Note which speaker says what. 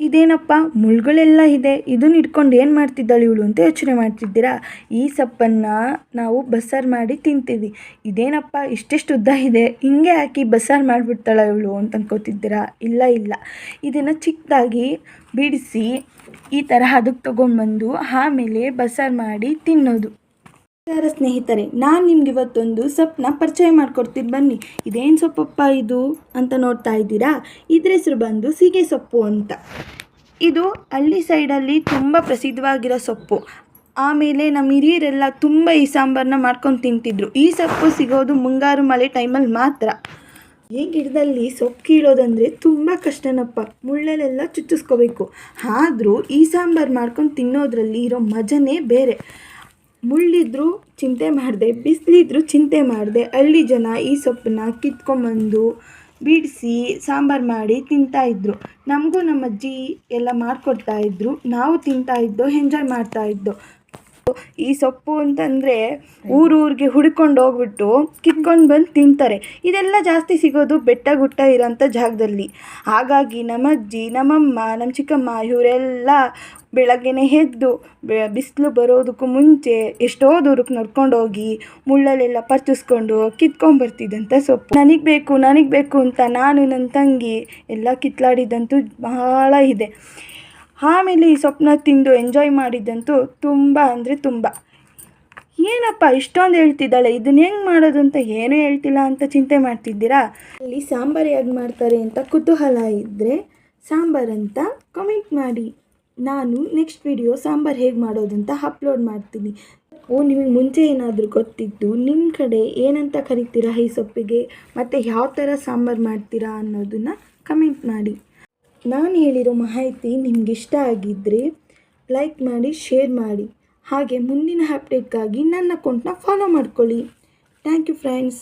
Speaker 1: ಇದೇನಪ್ಪ ಮುಳ್ಳುಗಳೆಲ್ಲ ಇದೆ, ಇದನ್ನ ಇಟ್ಕೊಂಡು ಏನು ಮಾಡ್ತಿದ್ದಾಳೆ ಇವಳು ಅಂತ ಯೋಚನೆ ಮಾಡ್ತಿದ್ದೀರಾ? ಈ ಸೊಪ್ಪನ್ನು ನಾವು ಬಸ್ಸಾರು ಮಾಡಿ ತಿಂತೀವಿ. ಇದೇನಪ್ಪ ಇಷ್ಟೆಷ್ಟು ಉದ್ದ ಇದೆ, ಹಿಂಗೆ ಹಾಕಿ ಬಸ್ಸಾರು ಮಾಡಿಬಿಡ್ತಾಳೆ ಇವಳು ಅಂತ ಅನ್ಕೋತಿದ್ದೀರಾ? ಇಲ್ಲ ಇಲ್ಲ, ಇದನ್ನು ಚಿಕ್ಕದಾಗಿ ಬಿಡಿಸಿ ಈ ಥರ ಅದಕ್ಕೆ ತೊಗೊಂಡ್ಬಂದು ಆಮೇಲೆ ಬಸ್ಸಾರು ಮಾಡಿ ತಿನ್ನೋದು. ಸ್ನೇಹಿತರೆ, ನಾನು ನಿಮ್ಗೆ ಇವತ್ತೊಂದು ಸೊಪ್ಪನ್ನ ಪರಿಚಯ ಮಾಡಿಕೊಡ್ತೀನಿ ಬನ್ನಿ. ಇದೇನು ಸೊಪ್ಪಪ್ಪ ಇದು ಅಂತ ನೋಡ್ತಾ ಇದ್ದೀರಾ? ಇದ್ರ ಹೆಸರು ಬಂದು ಸೀಗೆ ಸೊಪ್ಪು ಅಂತ. ಇದು ಹಳ್ಳಿ ಸೈಡಲ್ಲಿ ತುಂಬ ಪ್ರಸಿದ್ಧವಾಗಿರೋ ಸೊಪ್ಪು. ಆಮೇಲೆ ನಮ್ಮ ಹಿರಿಯರೆಲ್ಲ ತುಂಬ ಈ ಸಾಂಬಾರನ್ನ ಮಾಡ್ಕೊಂಡು ತಿಂತಿದ್ರು. ಈ ಸೊಪ್ಪು ಸಿಗೋದು ಮುಂಗಾರು ಮಳೆ ಟೈಮಲ್ಲಿ ಮಾತ್ರ. ಈ ಗಿಡದಲ್ಲಿ ಸೊಪ್ಪು ಕೀಳೋದಂದರೆ ತುಂಬ ಕಷ್ಟನಪ್ಪ, ಮುಳ್ಳಲ್ಲೆಲ್ಲ ಚುಚ್ಚಿಸ್ಕೋಬೇಕು. ಆದರೂ ಈ ಸಾಂಬಾರು ಮಾಡ್ಕೊಂಡು ತಿನ್ನೋದ್ರಲ್ಲಿ ಇರೋ ಮಜನೇ ಬೇರೆ. ಮುಳ್ಳಿದ್ರೂ ಚಿಂತೆ ಮಾಡಿದೆ, ಬಿಸಿಲಿದ್ರೂ ಚಿಂತೆ ಮಾಡಿದೆ ಹಳ್ಳಿ ಜನ ಈ ಸೊಪ್ಪನ್ನ ಕಿತ್ಕೊಂಬಂದು ಬಿಡಿಸಿ ಸಾಂಬಾರು ಮಾಡಿ ತಿಂತಾಯಿದ್ರು. ನಮಗೂ ನಮ್ಮ ಅಜ್ಜಿ ಎಲ್ಲ ಮಾಡಿಕೊಡ್ತಾಯಿದ್ರು, ನಾವು ತಿಂತಾಯಿದ್ದೋ, ಎಂಜಾಯ್ ಮಾಡ್ತಾಯಿದ್ದೋ. ಈ ಸೊಪ್ಪು ಅಂತಂದರೆ ಊರಿಗೆ ಹುಡ್ಕೊಂಡು ಹೋಗ್ಬಿಟ್ಟು ಕಿತ್ಕೊಂಡು ಬಂದು ತಿಂತಾರೆ. ಇದೆಲ್ಲ ಜಾಸ್ತಿ ಸಿಗೋದು ಬೆಟ್ಟ ಗುಟ್ಟ ಇರೋಂಥ ಜಾಗದಲ್ಲಿ. ಹಾಗಾಗಿ ನಮ್ಮ ಅಜ್ಜಿ, ನಮ್ಮಮ್ಮ, ನಮ್ಮ ಚಿಕ್ಕಮ್ಮ ಇವರೆಲ್ಲ ಬೆಳಗ್ಗೆನೇ ಎದ್ದು ಬಿಸಿಲು ಬರೋದಕ್ಕೂ ಮುಂಚೆ ಎಷ್ಟೋ ದೂರಕ್ಕೆ ನಡ್ಕೊಂಡೋಗಿ ಮುಳ್ಳಲ್ಲೆಲ್ಲ ಪರ್ಚಿಸ್ಕೊಂಡು ಕಿತ್ಕೊಂಡ್ಬರ್ತಿದ್ದಂಥ ಸೊಪ್ಪು. ನನಗೆ ಬೇಕು ಅಂತ ನಾನು ನನ್ನ ತಂಗಿ ಎಲ್ಲ ಕಿತ್ಲಾಡಿದ್ದಂತೂ ಬಹಳ ಇದೆ. ಆಮೇಲೆ ಈ ಸೊಪ್ಪನ್ನ ತಿಂದು ಎಂಜಾಯ್ ಮಾಡಿದ್ದಂತೂ ತುಂಬ ಅಂದರೆ ತುಂಬ. ಏನಪ್ಪ ಇಷ್ಟೊಂದು ಹೇಳ್ತಿದ್ದಾಳೆ, ಇದನ್ನ ಹೆಂಗೆ ಮಾಡೋದು ಅಂತ ಏನೂ ಹೇಳ್ತಿಲ್ಲ ಅಂತ ಚಿಂತೆ ಮಾಡ್ತಿದ್ದೀರಾ? ಅಲ್ಲಿ ಸಾಂಬಾರು ಹೇಗೆ ಮಾಡ್ತಾರೆ ಅಂತ ಕುತೂಹಲ ಇದ್ದರೆ ಸಾಂಬಾರಂತ ಕಮೆಂಟ್ ಮಾಡಿ. ನಾನು ನೆಕ್ಸ್ಟ್ ವಿಡಿಯೋ ಸಾಂಬಾರು ಹೇಗೆ ಮಾಡೋದಂತ ಅಪ್ಲೋಡ್ ಮಾಡ್ತೀನಿ. ನಿಮಗೆ ಮುಂಚೆ ಏನಾದರೂ ಗೊತ್ತಿದ್ದು ನಿಮ್ಮ ಕಡೆ ಏನಂತ ಕರಿತೀರಾ ಈ ಸೊಪ್ಪಿಗೆ, ಮತ್ತು ಯಾವ ಥರ ಸಾಂಬಾರು ಮಾಡ್ತೀರಾ ಅನ್ನೋದನ್ನು ಕಮೆಂಟ್ ಮಾಡಿ. ನಾನು ಹೇಳಿರೋ ಮಾಹಿತಿ ನಿಮ್ಗೆ ಇಷ್ಟ ಆಗಿದ್ದರೆ ಲೈಕ್ ಮಾಡಿ, ಶೇರ್ ಮಾಡಿ. ಹಾಗೆ ಮುಂದಿನ ಅಪ್ಡೇಟ್ಗಾಗಿ ನನ್ನ ಅಕೌಂಟ್ನ ಫಾಲೋ ಮಾಡ್ಕೊಳ್ಳಿ. Thank you friends.